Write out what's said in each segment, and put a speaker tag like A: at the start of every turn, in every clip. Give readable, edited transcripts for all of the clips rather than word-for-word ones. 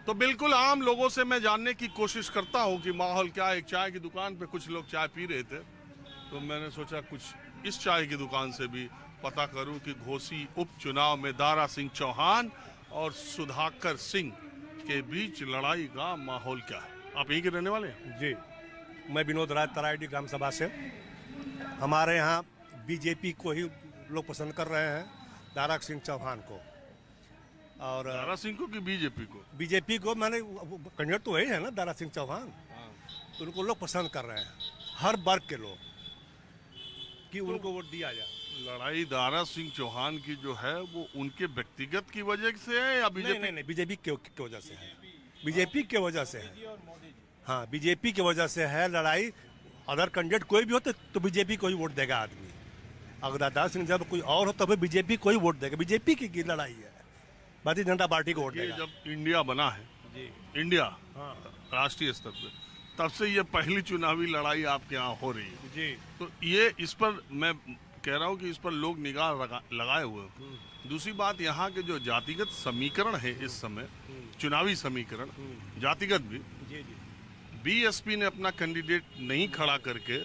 A: तो बिल्कुल आम लोगों से मैं जानने की कोशिश करता हूं कि माहौल क्या है। एक चाय की दुकान पे कुछ लोग चाय पी रहे थे, तो मैंने सोचा कुछ इस चाय की दुकान से भी पता करूं कि घोसी उपचुनाव में दारा सिंह चौहान और सुधाकर सिंह के बीच लड़ाई का माहौल क्या है। आप यहीं के रहने वाले हैं?
B: जी, मैं विनोद राज तराईडी ग्राम सभा से। हमारे यहाँ बीजेपी को ही लोग पसंद कर रहे हैं, दारा सिंह चौहान को। और
A: दारा सिंह को कि बीजेपी को?
B: बीजेपी को, मैंने कैंडिडेट तो वही है ना, दारा सिंह चौहान। तो उनको लोग पसंद कर रहे हैं, हर वर्ग के लोग, कि उनको वोट दिया जाए।
A: लड़ाई दारा सिंह चौहान की जो है वो उनके व्यक्तिगत की वजह से है या बीजेपी?
B: नहीं, बीजेपी की वजह से है। बीजेपी की वजह से है। हाँ, बीजेपी की वजह से है लड़ाई। अदर कैंडिडेट कोई भी हो तो बीजेपी को ही वोट देगा आदमी। अगर दारा सिंह जब कोई और हो तब तो बीजेपी को ही वोट देगा। बीजेपी की लड़ाई है, भारतीय जनता पार्टी को वोट देगा।
A: जब इंडिया बना है
B: जी,
A: इंडिया
B: हाँ,
A: राष्ट्रीय स्तर पे, तब से ये पहली चुनावी लड़ाई आपके यहाँ हो रही है।
B: जी,
A: तो ये इस पर मैं कह रहा हूँ कि इस पर लोग निगाह लगाए हुए हैं। दूसरी बात, यहाँ के जो जातिगत समीकरण है इस समय, चुनावी समीकरण जातिगत भी,
B: जी, जी,
A: बीएसपी ने अपना कैंडिडेट नहीं खड़ा करके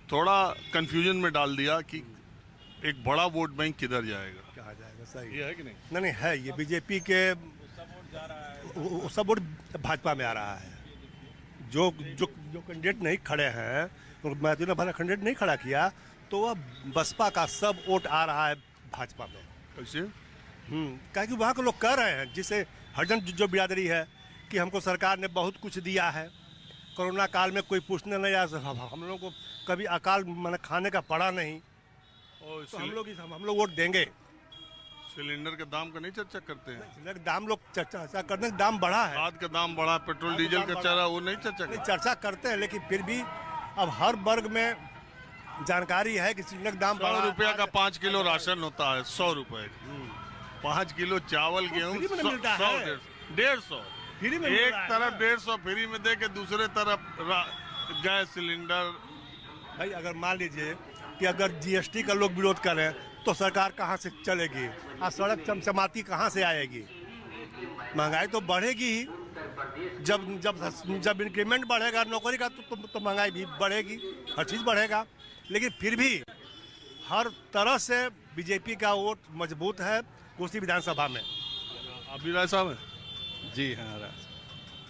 A: थोड़ा कंफ्यूजन में डाल दिया कि एक बड़ा वोट बैंक किधर जाएगा।
B: कहा जाएगा, सही
A: ये है कि नहीं?
B: नहीं है। ये बीजेपी के वो सब वोट भाजपा में आ रहा है। जो जो जो कैंडिडेट नहीं खड़े हैं, मैथिली ने भला कैंडिडेट नहीं खड़ा किया, तो वह बसपा का सब वोट आ रहा है भाजपा में।
A: कैसे?
B: क्या कि वहाँ के लोग कह रहे हैं, जिसे हरिजन जो बिरादरी है, कि हमको सरकार ने बहुत कुछ दिया है, कोरोना काल में कोई पूछने नहीं आया, हम लोगों को कभी अकाल मैंने खाने का पड़ा नहीं, तो हम लोग वोट देंगे।
A: सिलेंडर के दाम का नहीं चर्चा करते हैं?
B: सिलेंडर दाम लोग चर्चा करने का दाम बढ़ा है,
A: खाद का दाम बढ़ा, पेट्रोल डीजल का चढ़ा, वो नहीं चर्चा करते?
B: चर्चा करते हैं, लेकिन फिर भी अब हर वर्ग में जानकारी है कि सिलेंडर दाम
A: 100 रुपया का 5 किलो राशन होता है, 100 रुपए 5 किलो चावल गेहूँ 150 एक तरफ 150 फ्री में दे के दूसरे तरफ गैस सिलेंडर।
B: भाई अगर मान लीजिए कि अगर जीएसटी का लोग विरोध करें तो सरकार कहाँ से चलेगी, सड़क चमचमाती कहाँ से आएगी? महंगाई तो बढ़ेगी ही। जब इंक्रीमेंट बढ़ेगा नौकरी का तो महंगाई भी बढ़ेगी, हर चीज़ बढ़ेगा। लेकिन फिर भी हर तरह से बीजेपी का वोट मजबूत है कोसी विधानसभा में।
A: अभी राय साहब है?
C: जी हाँ, राय।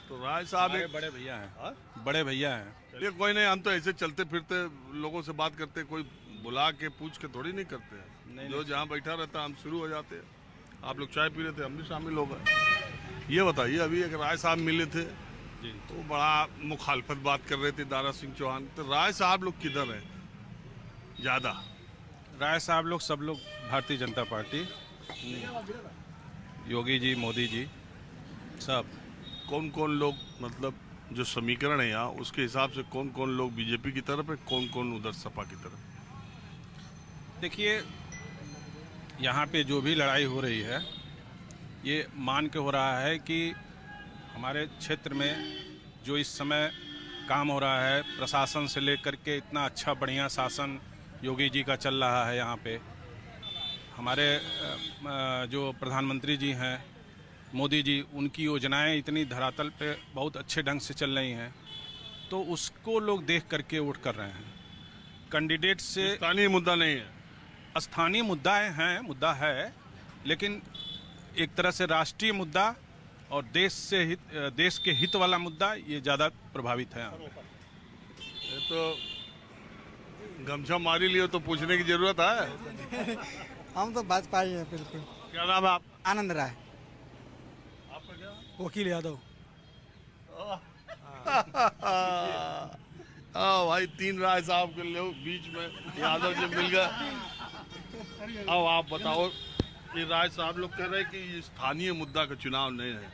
A: तो राय साहब एक
C: बड़े भैया हैं, बड़े भैया हैं।
A: चलिए कोई नहीं, हम तो ऐसे चलते फिरते लोगों से बात करते, कोई बुला के पूछ के थोड़ी नहीं करते हैं। जो जहाँ बैठा रहता हम शुरू हो जाते हैं। आप लोग चाय पी रहे थे, हम भी शामिल हो गए। ये बताइए, अभी एक राय साहब मिले थे
C: जी,
A: तो बड़ा मुखालफत बात कर रहे थे दारा सिंह चौहान। तो राय साहब लोग किधर हैं ज्यादा?
C: राय साहब लोग सब लोग भारतीय जनता पार्टी, योगी जी, मोदी जी, सब।
A: कौन कौन लोग, मतलब जो समीकरण है यहाँ उसके हिसाब से कौन कौन लोग बीजेपी की तरफ है, कौन कौन उधर सपा की तरफ?
C: देखिए, यहाँ पे जो भी लड़ाई हो रही है, ये मान के हो रहा है कि हमारे क्षेत्र में जो इस समय काम हो रहा है, प्रशासन से लेकर के इतना अच्छा बढ़िया शासन योगी जी का चल रहा है। यहाँ पे हमारे जो प्रधानमंत्री जी हैं मोदी जी, उनकी योजनाएं इतनी धरातल पे बहुत अच्छे ढंग से चल रही हैं, तो उसको लोग देख करके वोट कर रहे हैं। कैंडिडेट से
A: स्थानीय मुद्दा नहीं है,
C: स्थानीय मुद्दा है, लेकिन एक तरह से राष्ट्रीय मुद्दा और देश के हित वाला मुद्दा ये ज़्यादा प्रभावित है।
A: ये तो गमछा मारी लियो तो पूछने की जरूरत है।
D: हम तो भाजपा ही है बिल्कुल।
A: क्या नाम है आप?
D: आनंद राय।
A: आपका क्या?
D: वकील यादव।
A: हाँ भाई, 3 राय साहब के लोग बीच में यादव जी मिल गए। अब आप बताओ, ये राय साहब लोग कह रहे हैं कि ये स्थानीय मुद्दा का चुनाव नहीं है,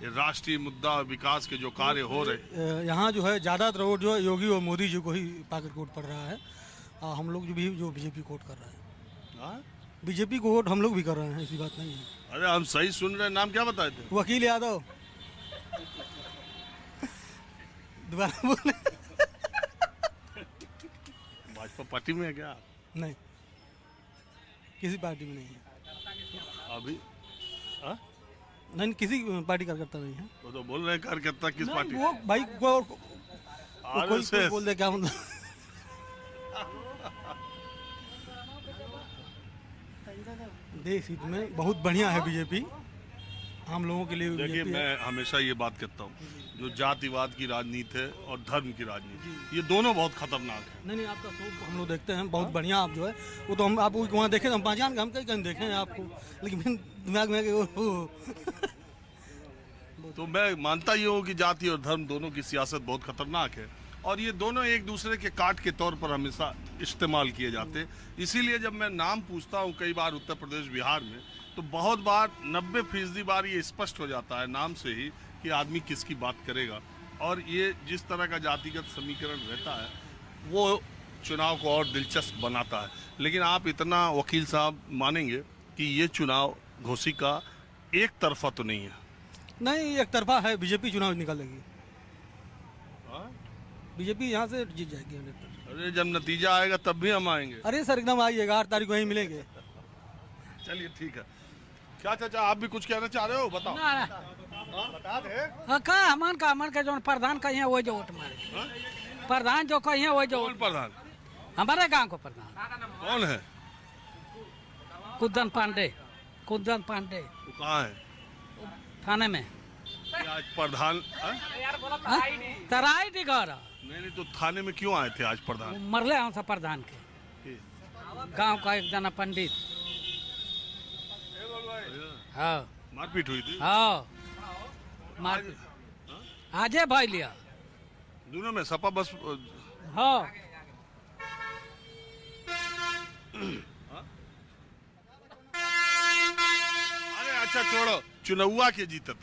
A: ये राष्ट्रीय मुद्दा, विकास के जो कार्य हो रहे।
D: यहाँ जो है ज़्यादातर वोट जो है योगी और मोदी जी को ही पाकर वोट पड़ रहा है। हम लोग जो बीजेपी को वोट कर रहे हैं, बीजेपी को वोट हम लोग भी कर रहे हैं, ऐसी बात नहीं है।
A: अरे हम सही सुन रहे हैं। नाम क्या बताए थे?
D: वकील यादव। दोबारा बोले।
A: भाजपा पार्टी में है क्या?
D: नहीं, किसी पार्टी में नहीं है।
A: अभी
D: नहीं, किसी पार्टी कार्यकर्ता नहीं है।
A: तो बोल रहे हैं कार्यकर्ता किस
D: नहीं,
A: पार्टी?
D: वो भाई कोई
A: RSS।
D: बोल दे क्या मतलब। देश हित में बहुत बढ़िया है बीजेपी, हम लोगों के लिए
A: देखिए,
D: बीजेपी है।
A: मैं हमेशा ये बात कहता हूँ, जो जातिवाद की राजनीति है और धर्म की राजनीति, ये दोनों बहुत खतरनाक है।
D: नहीं, आपका शो हम लोग देखते हैं, बहुत बढ़िया आप जो है वो तो हम आप वहाँ देखे, हम पहचान के हम कहीं देखे हैं आपको, लेकिन दिमाग में कि
A: तो मैं मानता ही हूँ कि जाति और धर्म दोनों की सियासत बहुत खतरनाक है, और ये दोनों एक दूसरे के काट के तौर पर हमेशा इस्तेमाल किए जाते हैं। इसीलिए जब मैं नाम पूछता हूँ कई बार उत्तर प्रदेश बिहार में, तो बहुत बार 90% बार ये स्पष्ट हो जाता है नाम से ही कि आदमी किसकी बात करेगा। और ये जिस तरह का जातिगत समीकरण रहता है वो चुनाव को और दिलचस्प बनाता है। लेकिन आप इतना वकील साहब मानेंगे कि ये चुनाव घोसी का एक तरफा तो नहीं है?
D: नहीं, एक तरफा है, बीजेपी चुनाव निकालेगी, बीजेपी यहाँ से जीत जाएगी 100%।
A: अरे जब नतीजा आएगा तब भी हम आएंगे।
D: अरे सर एकदम आइएगा, 8 तारीख को यहीं मिलेंगे।
A: चलिए ठीक है। क्या चाचा आप भी कुछ कहना चाह रहे हो? बताओ। बता दे।
E: का हमान का जो प्रधान कहिए वही जो वोट मारे, प्रधान जो कहिए वही जो
A: कौन प्रधान?
E: हमारे गांव को प्रधान
A: कौन है?
E: कुंदन पांडे। कुंदन पांडे
A: वो कहाँ है?
E: थाने में
A: आज प्रधान
E: तराई दिगर
A: नहीं तो थाने में क्यों आए थे आज प्रधान?
E: मरले हम सब प्रधान के गांव का एक जना पंडित। हाँ
A: मारपीट हुई थी?
E: हाँ मार आजे भाई लिया
A: दोनों में सपा बस।
E: हाँ
A: अरे अच्छा छोड़ो, चुनावा के जीतत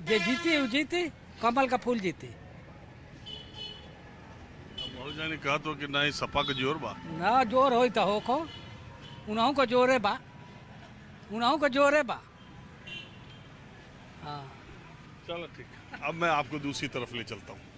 E: जे जीती वो जीती, कमल का फूल जीती।
A: बहुत जाने कहा तो कि नहीं सपा का जोर बा।
E: ना जोर हो तो हो को उन्हों को जोरे बा, उन्हों को जोरे बा। हाँ
A: चलो ठीक है, अब मैं आपको दूसरी तरफ ले चलता हूँ।